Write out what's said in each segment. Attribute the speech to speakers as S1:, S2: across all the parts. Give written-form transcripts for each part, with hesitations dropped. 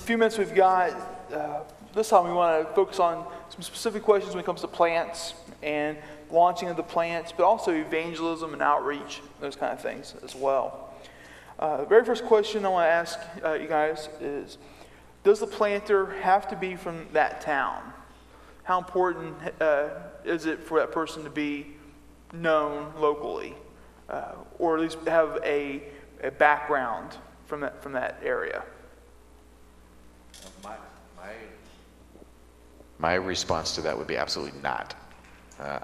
S1: few minutes we've got, this time we want to focus on some specific questions when it comes to plants and launching of the plants, but also evangelism and outreach, those kind of things as well. The very first question I want to ask you guys is, does the planter have to be from that town? How important is it for that person to be known locally, or at least have a background from that area?
S2: My response to that would be absolutely not.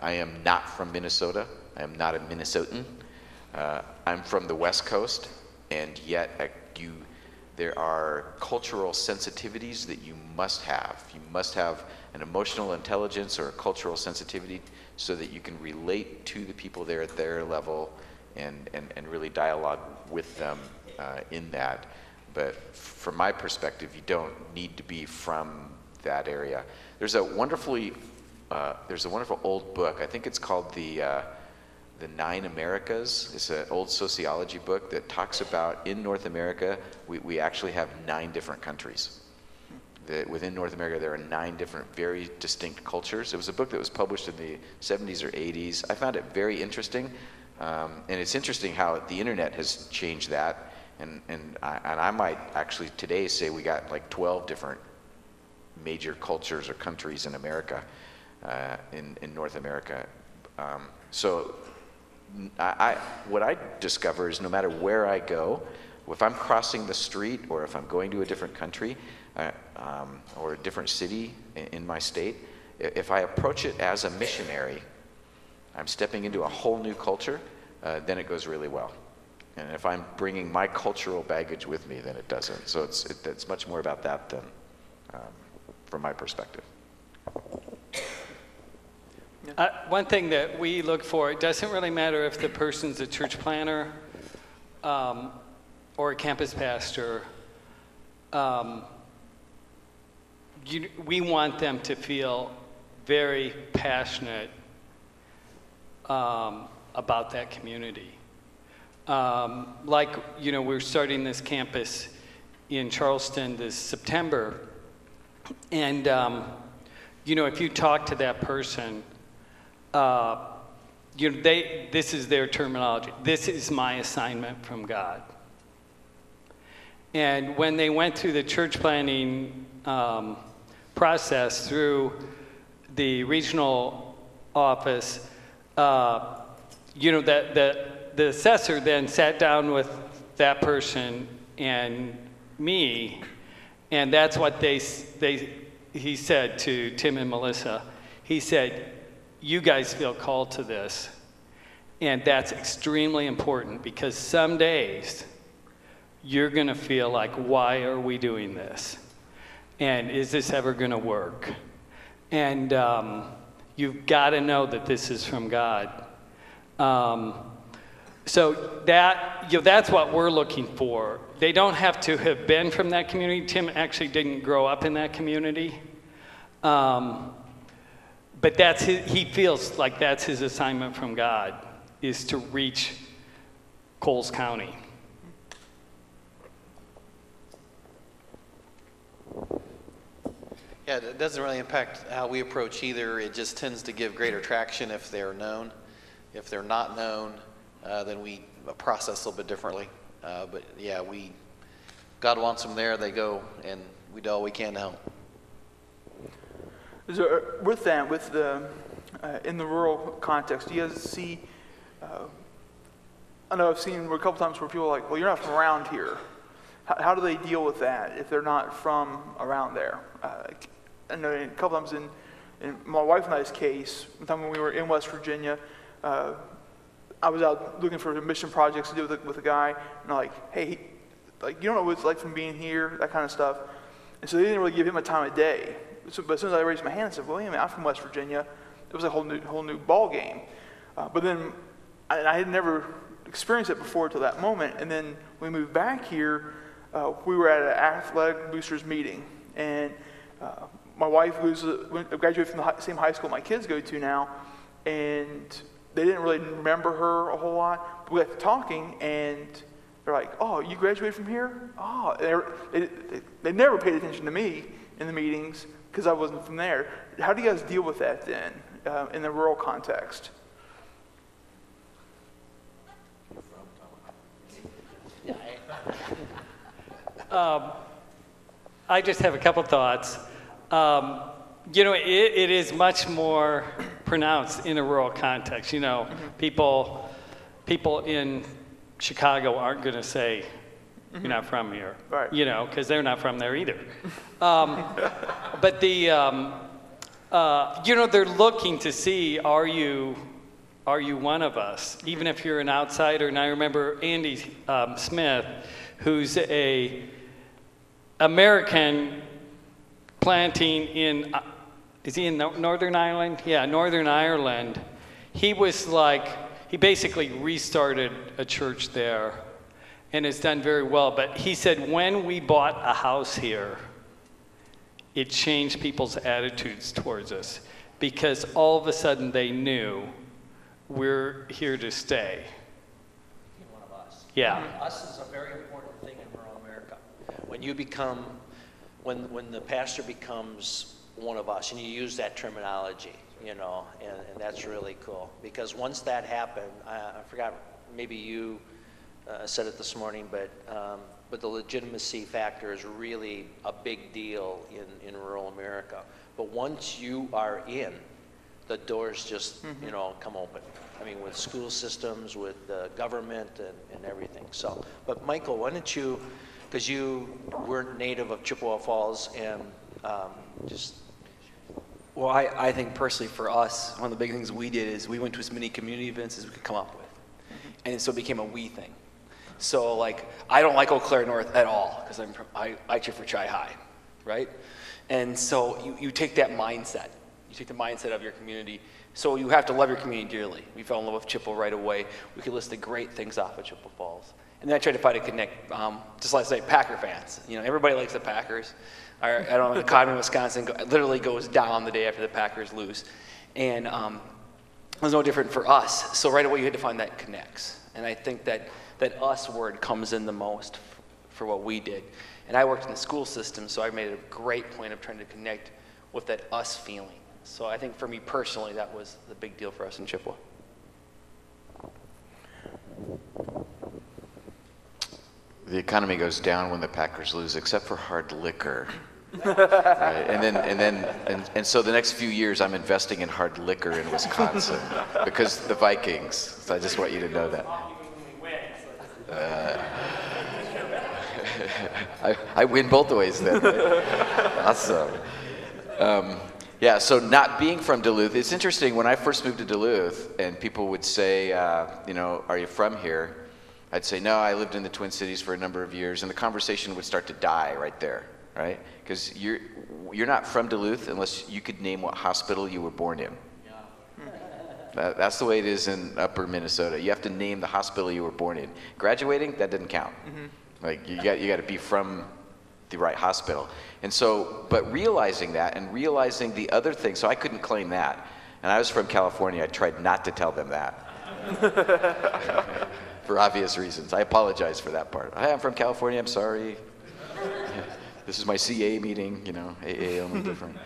S2: I am not from Minnesota. I am not a Minnesotan. I'm from the West Coast, and yet there are cultural sensitivities that you must have. You must have an emotional intelligence or a cultural sensitivity so that you can relate to the people there at their level and really dialogue with them in that. But from my perspective, you don't need to be from that area. There's a wonderful old book. I think it's called the 9 Americas. It's an old sociology book that talks about in North America, we actually have 9 different countries. Within North America, there are 9 different, very distinct cultures. It was a book that was published in the 70s or 80s. I found it very interesting, and it's interesting how the internet has changed that. And I might actually today say we got like 12 different major cultures or countries in America, in North America. So what I discover is no matter where I go, if I'm crossing the street or if I'm going to a different country or a different city in my state, if I approach it as a missionary, I'm stepping into a whole new culture, then it goes really well. And if I'm bringing my cultural baggage with me, then it doesn't. So it's much more about that than from my perspective.
S3: One thing that we look for, it doesn't really matter if the person's a church planter or a campus pastor. We want them to feel very passionate about that community. We're starting this campus in Charleston this September, and if you talk to that person, this is their terminology. This is my assignment from God. And when they went through the church planning process through the regional office, the assessor then sat down with that person and me, and that's what he said to Tim and Melissa. He said, you guys feel called to this, and that's extremely important because some days you're going to feel like, why are we doing this? And is this ever going to work? And you've got to know that this is from God. So that's what we're looking for. They don't have to have been from that community. Tim actually didn't grow up in that community. But he feels like that's his assignment from God, is to reach Coles County.
S4: Yeah, it doesn't really impact how we approach either. It just tends to give greater traction if they're known. If they're not known, then we process a little bit differently. But yeah, God wants them there, they go, and we do all we can to help.
S1: With that, in the rural context, do you guys see, I know I've seen a couple times where people are like, well, you're not from around here. How do they deal with that if they're not from around there? I know a couple times in my wife and I's case, one time when we were in West Virginia, I was out looking for mission projects to do with a guy, and I'm like, hey, you don't know what it's like from being here, that kind of stuff. And so they didn't really give him a time of day. But as soon as I raised my hand and said, well, I'm from West Virginia, it was a whole new ball game. But then I had never experienced it before until that moment. And then when we moved back here, we were at an athletic boosters meeting. And my wife graduated from the same high school my kids go to now, and they didn't really remember her a whole lot. But we got to talking, and They're like, oh, you graduated from here? Oh, they never paid attention to me in the meetings because I wasn't from there. How do you guys deal with that then in the rural context?
S3: I just have a couple thoughts. You know, it is much more pronounced in a rural context. You know, people in Chicago aren't going to say, you're not from here,
S1: Right.
S3: you know, because they're not from there either. But you know, they're looking to see, are you one of us, even if you're an outsider? And I remember Andy Smith, who's a American planting in, is he in Northern Ireland? Yeah, Northern Ireland. He was like, he basically restarted a church there and has done very well. But he said when we bought a house here, it changed people's attitudes towards us because all of a sudden they knew we're here to stay.
S5: One of us.
S3: Yeah.
S5: Us is a very important thing in rural America. When you become, when the pastor becomes one of us, and you use that terminology, you know, and that's really cool. Because once that happened, I forgot, maybe you said it this morning, but the legitimacy factor is really a big deal in rural America. But once you are in, the doors just, you know, come open. I mean, with school systems, with the government and everything. So, but Michael, why don't you, because you weren't native of Chippewa Falls, and just.
S6: Well, I think personally for us, one of the big things we did is we went to as many community events as we could come up with. And so it became a we thing. So like, I don't like Eau Claire North at all, because I cheer for Chi High, right? And so you take that mindset. You take the mindset of your community. So you have to love your community dearly. We fell in love with Chippewa right away. We could list the great things off of Chippewa Falls. And then I tried to find a connect, just like I say, Packer fans. You know, everybody likes the Packers. I don't know, the economy in Wisconsin literally goes down the day after the Packers lose. And it was no different for us. So right away you had to find that connects. And I think that us word comes in the most for what we did. And I worked in the school system, so I made a great point of trying to connect with that us feeling. So I think for me personally, that was the big deal for us in Chippewa.
S2: The economy goes down when the Packers lose, except for hard liquor. Right? And so the next few years, I'm investing in hard liquor in Wisconsin because the Vikings. So I just want you to know that. I win both ways then. Right? Awesome. Yeah, so not being from Duluth, it's interesting. When I first moved to Duluth and people would say, you know, are you from here? I'd say, no, I lived in the Twin Cities for a number of years, and the conversation would start to die right there, right? Because you're not from Duluth unless you could name what hospital you were born in. That's the way it is in upper Minnesota. You have to name the hospital you were born in. Graduating, that didn't count. Like you got to be from the right hospital. And so, but realizing that and realizing the other thing, so I couldn't claim that. And I was from California. I tried not to tell them that. For obvious reasons. I apologize for that part. Hi, I'm from California, I'm sorry. This is my CA meeting, you know, AA only different.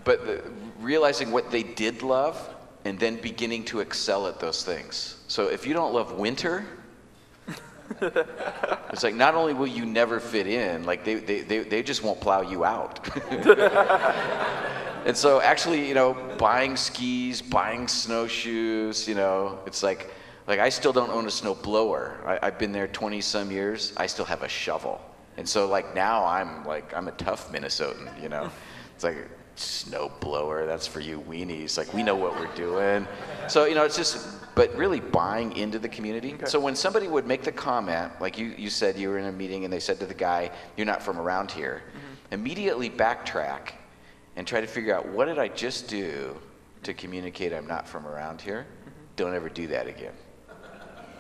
S2: But realizing what they did love and then beginning to excel at those things. So if you don't love winter, it's like not only will you never fit in, like they just won't plow you out. And so actually, you know, buying skis, buying snowshoes, you know, it's like I still don't own a snow blower. I've been there 20 some years. I still have a shovel. And so like now I'm a tough Minnesotan, you know. It's like snow blower, that's for you weenies. Like we know what we're doing. So, you know, it's just, but really buying into the community. Okay. So when somebody would make the comment, like you said you were in a meeting and they said to the guy, you're not from around here, immediately backtrack and try to figure out what did I just do to communicate I'm not from around here? Don't ever do that again.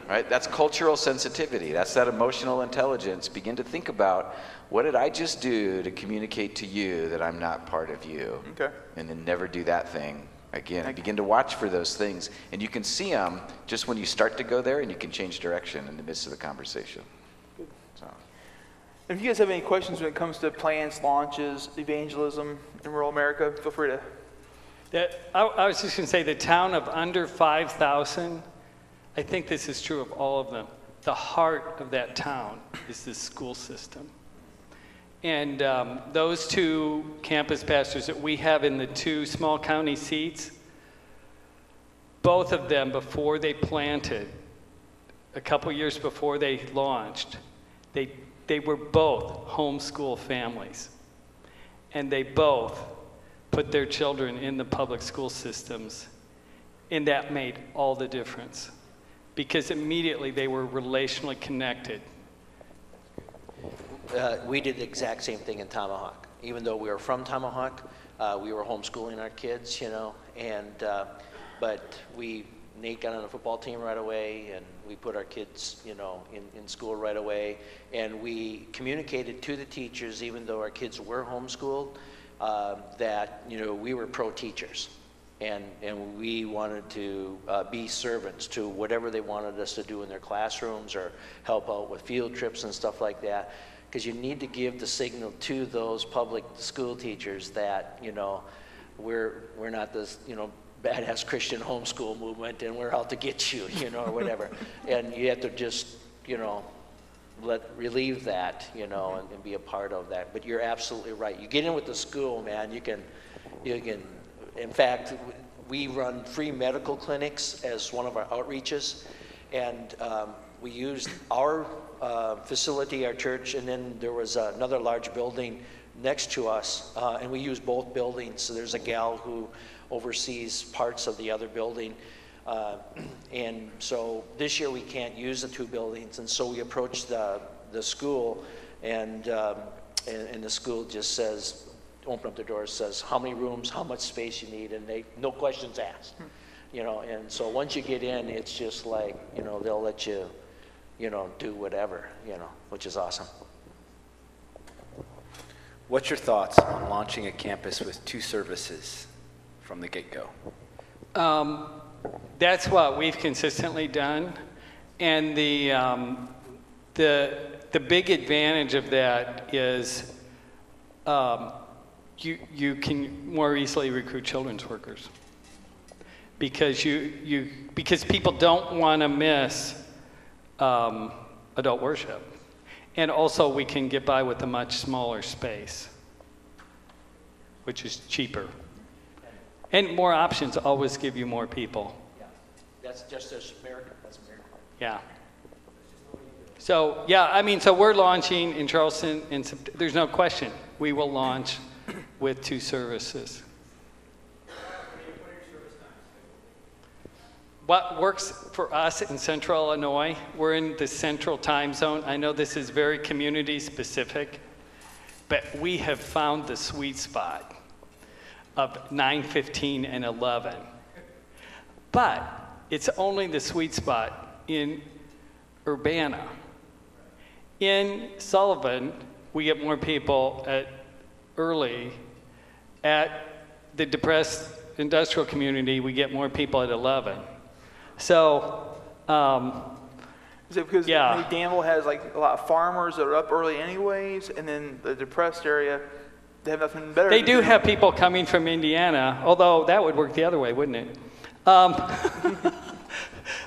S2: Right? That's cultural sensitivity. That's that emotional intelligence. Begin to think about what did I just do to communicate to you that I'm not part of you? Okay. And then never do that thing Again, begin to watch for those things, and you can see them just when you start to go there, and you can change direction in the midst of the conversation. So.
S1: If you guys have any questions when it comes to plans, launches, evangelism in rural America, feel free to.
S3: I was just going to say the town of under 5,000, I think this is true of all of them. The heart of that town is the school system. And those two campus pastors that we have in the two small county seats, both of them, before they planted, a couple years before they launched, they were both homeschool families. And they both put their children in the public school systems. And that made all the difference. Because immediately they were relationally connected.
S5: We did the exact same thing in Tomahawk. Even though we were from Tomahawk, we were homeschooling our kids, you know, and but Nate got on the football team right away, and we put our kids, you know, in school right away, and we communicated to the teachers, even though our kids were homeschooled, that, you know, we were pro-teachers, and we wanted to be servants to whatever they wanted us to do in their classrooms or help out with field trips and stuff like that. Because you need to give the signal to those public school teachers that, you know, we're not this, you know, badass Christian homeschool movement and we're out to get you, you know, or whatever. And you have to just, you know, relieve that, you know, and be a part of that. But you're absolutely right. You get in with the school, man, you can, in fact, we run free medical clinics as one of our outreaches. And we used our facility, our church, and then there was another large building next to us, and we use both buildings. So there's a gal who oversees parts of the other building, and so this year we can't use the two buildings, and so we approached the school, and the school just says, open up the doors, says how many rooms, how much space you need, and they no questions asked, you know. And so once you get in, it's just like, you know, they'll let you, you know, do whatever, you know, which is awesome.
S7: What's your thoughts on launching a campus with 2 services from the get-go?
S3: That's what we've consistently done, and the big advantage of that is you can more easily recruit children's workers because because people don't want to miss adult worship. And also we can get by with a much smaller space, which is cheaper. And more options always give you more people.
S5: Yeah, that's just as American. That's American.
S3: Yeah. So, yeah, I mean, so we're launching in Charleston in September. There's no question. We will launch with 2 services. What works for us in Central Illinois, we're in the Central Time Zone. I know this is very community specific, but we have found the sweet spot of 9:15 and 11. But it's only the sweet spot in Urbana. In Sullivan, we get more people early. At the depressed industrial community, we get more people at 11. So,
S1: is it because maybe Danville has like a lot of farmers that are up early anyways, and then the depressed area, they have nothing better
S3: They
S1: to
S3: do have people coming from Indiana, although that would work the other way, wouldn't it?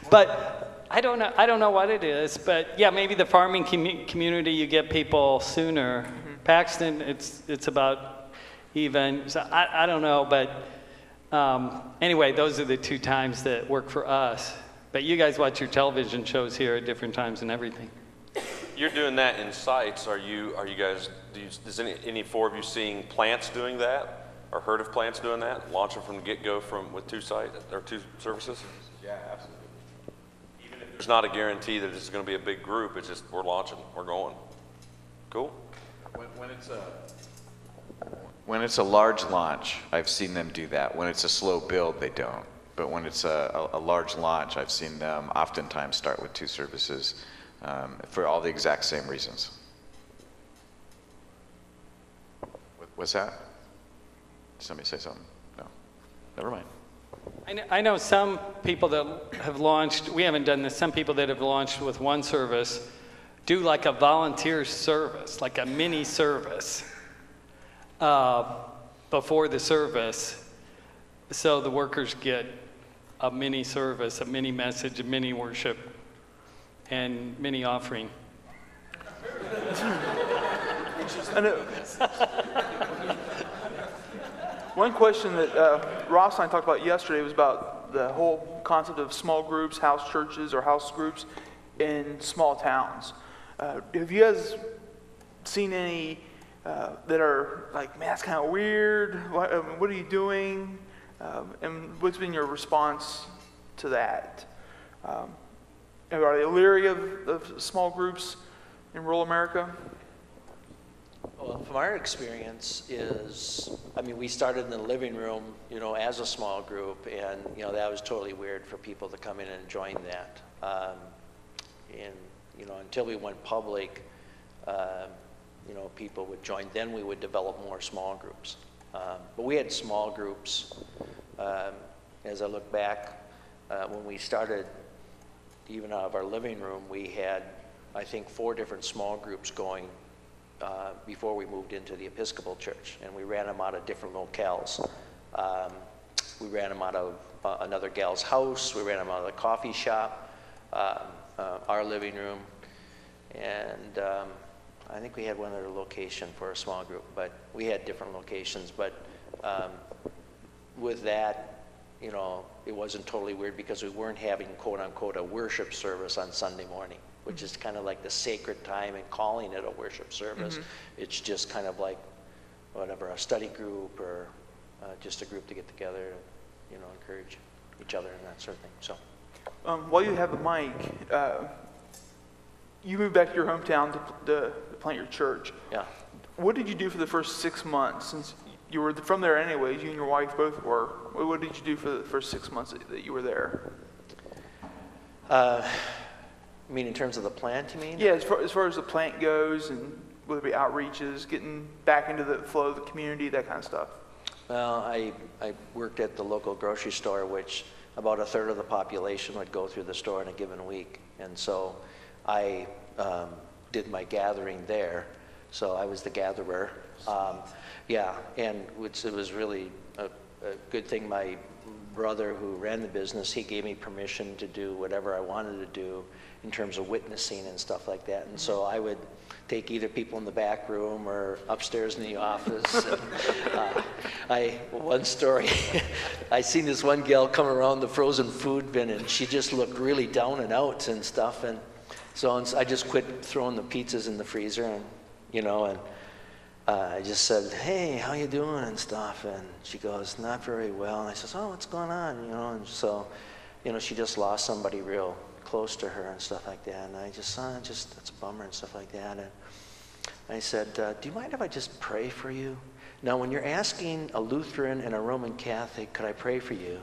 S3: But I don't know what it is, but yeah, maybe the farming community, you get people sooner. Mm-hmm. Paxton, it's about even. So I don't know, but anyway, those are the 2 times that work for us. But you guys watch your television shows here at different times and everything.
S8: You're doing that in sites. Are you guys? Is any 4 of you seeing plants doing that, or heard of plants doing that, launching from the get-go with 2 sites or 2 services?
S2: Yeah, absolutely.
S8: Even if there's not a guarantee that it's going to be a big group, it's just we're launching, we're going. Cool.
S2: When it's a large launch, I've seen them do that. When it's a slow build, they don't. But when it's a large launch, I've seen them oftentimes start with 2 services for all the exact same reasons. What's that? Did somebody say something? No. Never mind.
S3: I know some people that have launched, we haven't done this, some people that have launched with one service do like a volunteer service, like a mini service before the service. So the workers get a mini service, a mini message, a mini worship, and mini offering.
S1: I know. One question that Ross and I talked about yesterday was about the whole concept of small groups, house churches, or house groups in small towns. Have you guys seen any that are like, man, that's kind of weird? What are you doing? And what's been your response to that? Are they leery of small groups in rural America?
S5: Well, from our experience is, I mean, we started in the living room, you know, as a small group, and, you know, that was totally weird for people to come in and join that. And, you know, until we went public, you know, people would join. Then we would develop more small groups. But we had small groups. As I look back, when we started, even out of our living room, we had, I think, 4 different small groups going before we moved into the Episcopal Church, and we ran them out of different locales. We ran them out of another gal's house, we ran them out of the coffee shop, our living room, and I think we had one other location for a small group, but we had different locations. But with that, you know, it wasn't totally weird because we weren't having, quote unquote, a worship service on Sunday morning, which is kind of like the sacred time and calling it a worship service. Mm-hmm. It's just kind of like whatever, a study group or just a group to get together and, you know, encourage each other and that sort of thing. So,
S1: while you have the mic, you moved back to your hometown to plant your church.
S5: Yeah.
S1: What did you do for the first 6 months? Since you were from there anyways, you and your wife both were. What did you do for the first 6 months that you were there?
S5: I mean, in terms of the plant, you mean?
S1: Yeah, as far as the plant goes, and whether it be outreaches, getting back into the flow of the community, that kind of stuff.
S5: Well, I worked at the local grocery store, which about 1/3 of the population would go through the store in a given week. And so I did my gathering there. So I was the gatherer. Yeah, and it was really a good thing. My brother who ran the business, he gave me permission to do whatever I wanted to do in terms of witnessing and stuff like that. And so I would take either people in the back room or upstairs in the office. And, one story, I seen this one gal come around the frozen food bin, and she just looked really down and out and stuff. And so I just quit throwing the pizzas in the freezer, and, you know, and I just said, hey, how you doing and stuff. And she goes, not very well. And I says, oh, what's going on? You know, and so, you know, she just lost somebody real close to her and stuff like that. And I just, that's a bummer and stuff like that. And I said, do you mind if I just pray for you? Now, when you're asking a Lutheran and a Roman Catholic, could I pray for you?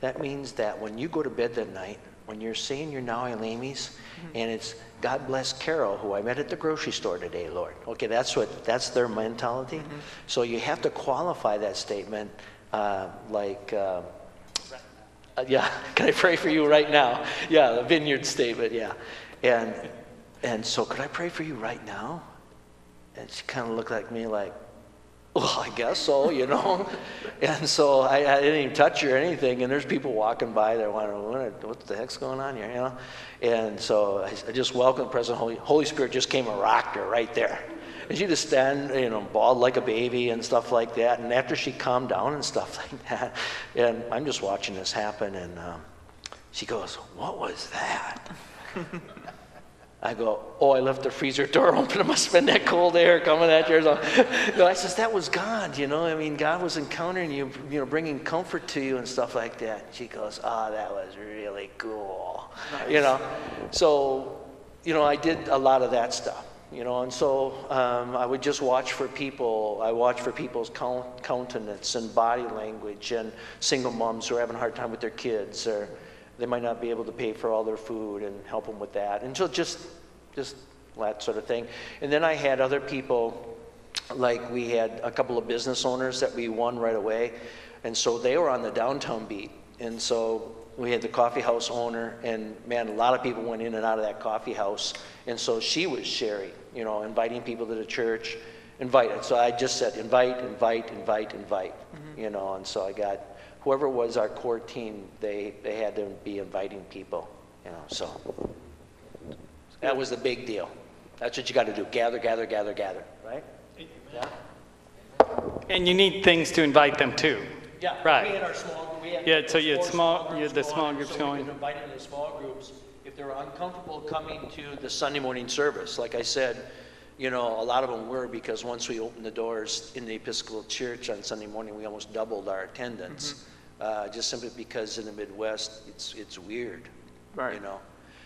S5: That means that when you go to bed that night, when you're saying your Now Elemis, and it's God bless Carol, who I met at the grocery store today, Lord. Okay, that's their mentality. Mm-hmm. So you have to qualify that statement yeah, can I pray for you right now? Yeah, the Vineyard statement, yeah. And so could I pray for you right now? And she kind of looked at me like, well, I guess so, you know. And so I didn't even touch her or anything. And there's people walking by there wondering, what the heck's going on here, you know? And so I just welcomed the presence of the Holy Spirit just came and rocked her right there. And she just stand, you know, bawled like a baby and stuff like that. And after she calmed down and stuff like that, and I'm just watching this happen, and she goes, what was that? I go, oh, I left the freezer door open. It must have been that cold air coming at you. No, I says, that was God, you know. I mean, God was encountering you, you know, bringing comfort to you and stuff like that. She goes, oh, that was really cool. Nice. You know. So, you know, I did a lot of that stuff, you know. And so I would just watch for people. I watch for people's countenance and body language, and single moms who are having a hard time with their kids, or they might not be able to pay for all their food, and help them with that. And so just that sort of thing. And then I had other people, like we had a couple of business owners that we won right away. And so they were on the downtown beat. And so we had the coffee house owner, and man, a lot of people went in and out of that coffee house. And so she was sharing, you know, inviting people to the church, invite. So I just said, invite, you know, and so I got, whoever was our core team, they had to be inviting people, you know, so that was the big deal. That's what you got to do, gather, right? Yeah.
S3: And you need things to invite them to.
S5: Yeah,
S3: right.
S5: We had our small, we had
S3: Yeah, so you had
S5: four
S3: you had the small groups
S5: so
S3: going.
S5: we could invite them to the small groups if they were uncomfortable coming to the Sunday morning service. Like I said, you know, a lot of them were, because once we opened the doors in the Episcopal Church on Sunday morning, we almost doubled our attendance, just simply because in the Midwest, it's weird,
S1: Right.
S5: you know.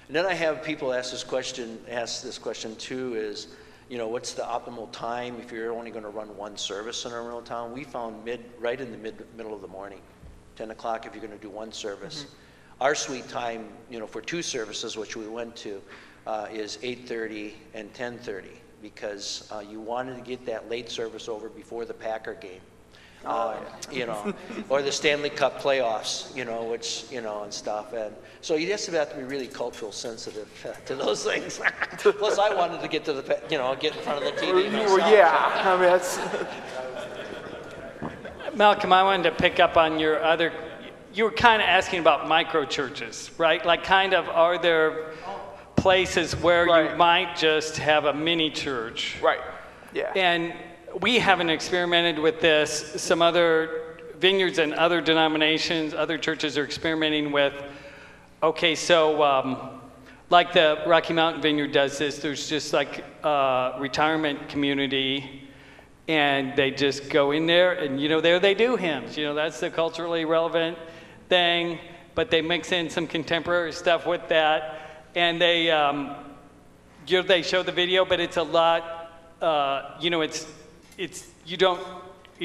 S5: And then I have people ask this question too, is, you know, what's the optimal time if you're only going to run one service in a remote town? We found right in the middle of the morning, 10 o'clock if you're going to do one service. Our sweet time, you know, for two services, which we went to, is 8:30 and 10:30, because you wanted to get that late service over before the Packer game. You know, or the Stanley Cup playoffs, you know, which, you know, and stuff. And so you just have to be really cultural sensitive to those things. Plus, I wanted to get to the, you know, get in front of the TV myself.
S1: Well, yeah, I mean, that's,
S3: Malcolm, I wanted to pick up on your other, you were kind of asking about micro churches, right? Like kind of, are there places where
S1: Right.
S3: you might just have a mini church?
S1: right, yeah.
S3: And we haven't experimented with this. Some other vineyards and other denominations, other churches are experimenting with, okay, so like the Rocky Mountain Vineyard does this, there's just like a retirement community, and they just go in there and, you know, there they do hymns. You know, that's the culturally relevant thing, but they mix in some contemporary stuff with that, and they, you know, they show the video, but it's a lot, you know, it's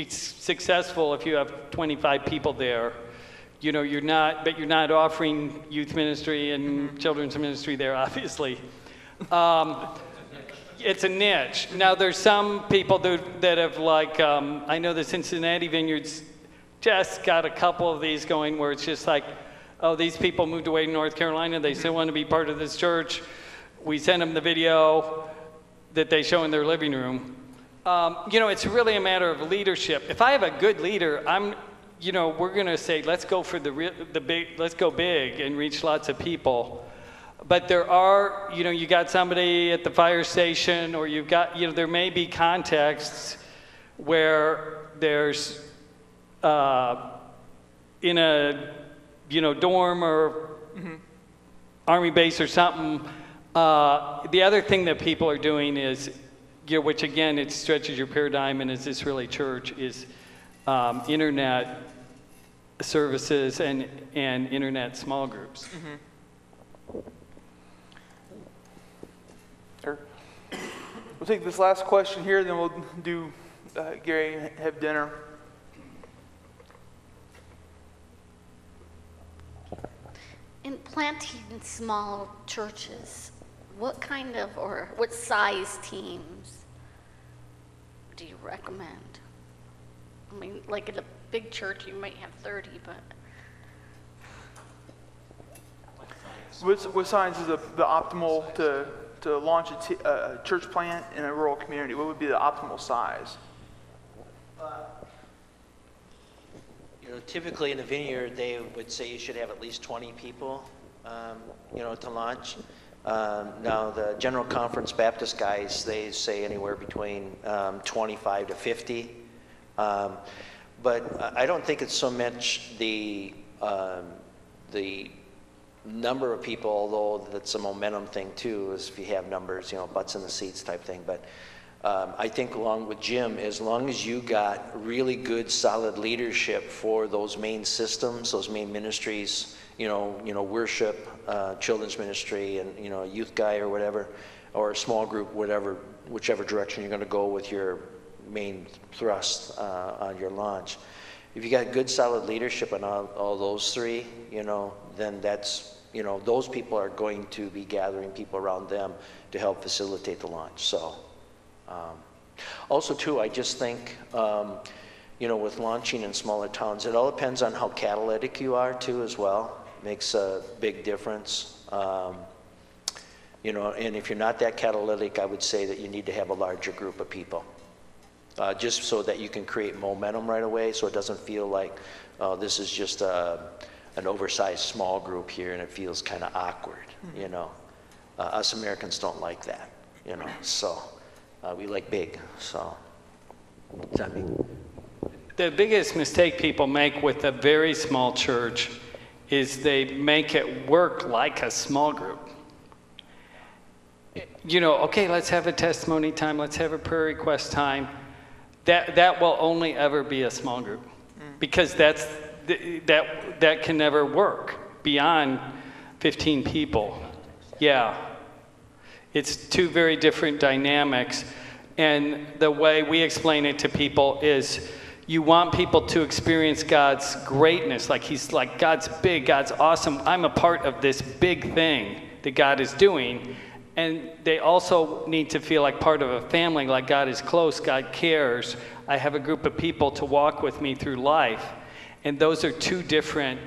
S3: successful if you have 25 people there. You know, you're not offering youth ministry and children's ministry there, obviously. It's a niche. Now, there's some people that have, like, I know the Cincinnati Vineyards just got a couple of these going where it's just like, oh, these people moved away to North Carolina, they still want to be part of this church. We send them the video that they show in their living room. You know, it's really a matter of leadership. If I have a good leader, you know, we're going to say, let's go for let's go big and reach lots of people. But there are, you know, you got somebody at the fire station, or you've got, you know, there may be contexts where there's in a, you know, dorm or army base or something. The other thing that people are doing is, you know, which again, it stretches your paradigm, and is this really church, is internet services and internet small groups.
S1: Sure. We'll take this last question here, then we'll do Gary have dinner.
S9: In planting small churches, what kind of, or what size teams do you recommend? I mean, like at a big church, you might have 30, but.
S1: What size is the optimal to launch a church plant in a rural community? What would be the optimal size?
S5: You know, typically in a vineyard, they would say you should have at least 20 people, you know, to launch. Now, the General Conference Baptist guys, they say anywhere between 25 to 50. But I don't think it's so much the number of people, although that's a momentum thing too, is if you have numbers, you know, butts in the seats type thing. But I think along with Jim, as long as you got really good, solid leadership for those main systems, those main ministries, you know, worship, children's ministry, and, you know, a youth guy or whatever, or a small group, whichever direction you're going to go with your main thrust on your launch. If you got good, solid leadership on all those three, you know, then that's, you know, those people are going to be gathering people around them to help facilitate the launch. So, also too, I just think, you know, with launching in smaller towns, it all depends on how catalytic you are too as well. Makes a big difference. You know, and if you're not that catalytic, I would say that you need to have a larger group of people. Just so that you can create momentum right away, so it doesn't feel like, oh, this is just an oversized small group here and it feels kind of awkward, you know. Us Americans don't like that, you know, so we like big, so. Does that mean?
S3: The biggest mistake people make with a very small church is they make it work like a small group. You know, okay, let's have a testimony time, let's have a prayer request time. That will only ever be a small group, because that can never work beyond 15 people. Yeah, it's two very different dynamics, and the way we explain it to people is, you want people to experience God's greatness, like he's like, God's big, God's awesome. I'm a part of this big thing that God is doing. And they also need to feel like part of a family, like God is close, God cares. I have a group of people to walk with me through life. And those are two different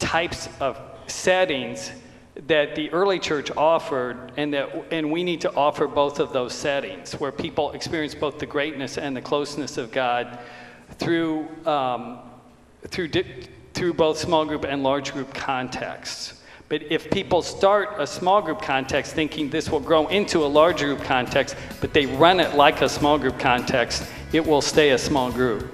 S3: types of settings that the early church offered, and we need to offer both of those settings where people experience both the greatness and the closeness of God through both small group and large group contexts. But if people start a small group context thinking this will grow into a large group context, but they run it like a small group context, it will stay a small group.